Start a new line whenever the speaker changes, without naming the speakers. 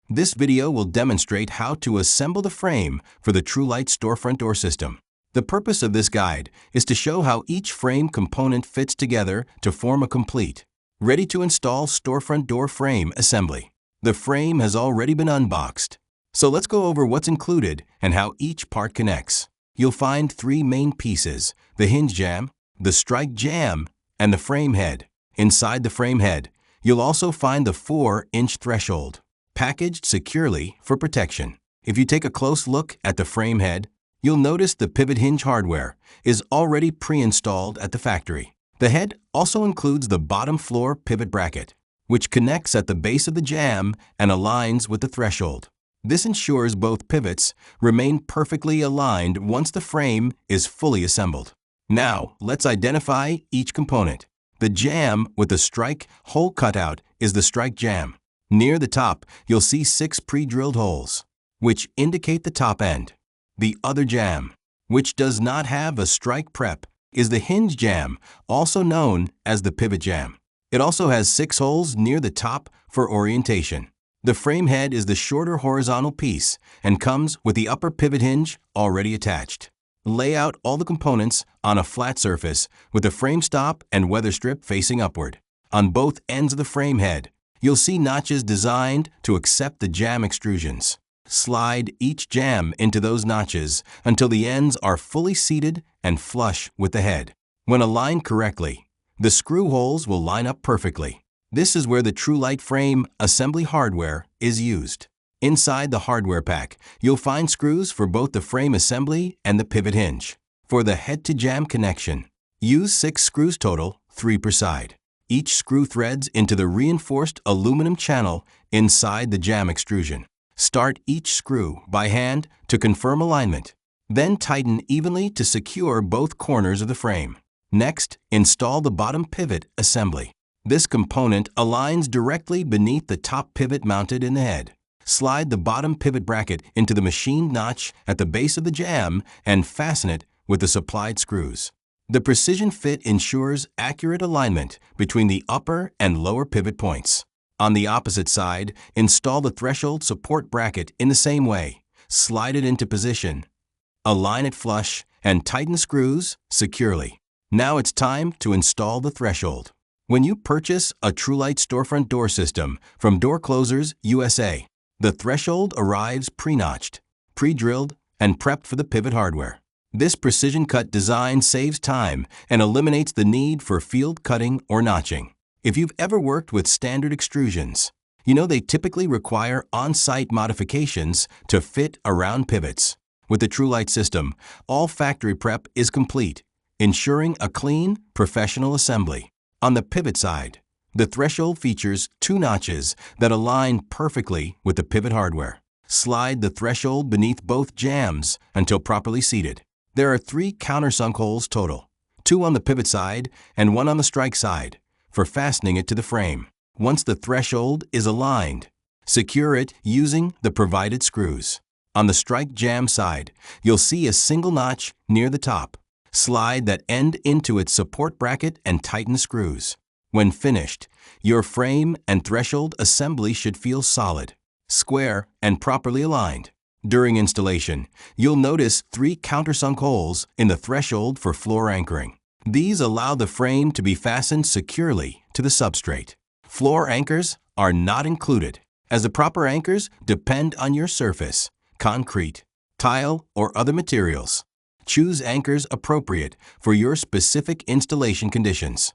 This video will demonstrate how to assemble the frame for the Trulite Storefront door system. The purpose of this guide is to show how each frame component fits together to form a complete, ready-to-install storefront door frame assembly. The frame has already been unboxed, so let's go over what's included and how each part connects. You'll find three main pieces: the hinge jamb, the strike jamb, and the frame head. Inside the frame head, you'll also find the 4-inch threshold, packaged securely for protection. If you take a close look at the frame head, you'll notice the pivot hinge hardware is already pre-installed at the factory. The head also includes the bottom floor pivot bracket, which connects at the base of the jamb and aligns with the threshold. This ensures both pivots remain perfectly aligned once the frame is fully assembled. Now, let's identify each component. The jamb with the strike hole cutout is the strike jamb. Near the top, you'll see 6 pre-drilled holes, which indicate the top end. The other jamb, which does not have a strike prep, is the hinge jamb, also known as the pivot jamb. It also has 6 holes near the top for orientation. The frame head is the shorter horizontal piece and comes with the upper pivot hinge already attached. Lay out all the components on a flat surface with the frame stop and weather strip facing upward. On both ends of the frame head, you'll see notches designed to accept the jamb extrusions. Slide each jamb into those notches until the ends are fully seated and flush with the head. When aligned correctly, the screw holes will line up perfectly. This is where the Trulite frame assembly hardware is used. Inside the hardware pack, you'll find screws for both the frame assembly and the pivot hinge. For the head-to-jamb connection, use 6 screws total, 3 per side. Each screw threads into the reinforced aluminum channel inside the jamb extrusion. Start each screw by hand to confirm alignment. Then tighten evenly to secure both corners of the frame. Next, install the bottom pivot assembly. This component aligns directly beneath the top pivot mounted in the head. Slide the bottom pivot bracket into the machined notch at the base of the jamb and fasten it with the supplied screws. The precision fit ensures accurate alignment between the upper and lower pivot points. On the opposite side, install the threshold support bracket in the same way. Slide it into position, align it flush, and tighten screws securely. Now it's time to install the threshold. When you purchase a Trulite Storefront door system from Door Closers USA, the threshold arrives pre-notched, pre-drilled, and prepped for the pivot hardware. This precision-cut design saves time and eliminates the need for field cutting or notching. If you've ever worked with standard extrusions, you know they typically require on-site modifications to fit around pivots. With the Trulite system, all factory prep is complete, ensuring a clean, professional assembly. On the pivot side, the threshold features 2 notches that align perfectly with the pivot hardware. Slide the threshold beneath both jambs until properly seated. There are 3 countersunk holes total, 2 on the pivot side and 1 on the strike side, for fastening it to the frame. Once the threshold is aligned, secure it using the provided screws. On the strike jamb side, you'll see a single notch near the top. Slide that end into its support bracket and tighten the screws. When finished, your frame and threshold assembly should feel solid, square, and properly aligned. During installation, you'll notice 3 countersunk holes in the threshold for floor anchoring. These allow the frame to be fastened securely to the substrate. Floor anchors are not included, as the proper anchors depend on your surface, concrete, tile, or other materials. Choose anchors appropriate for your specific installation conditions.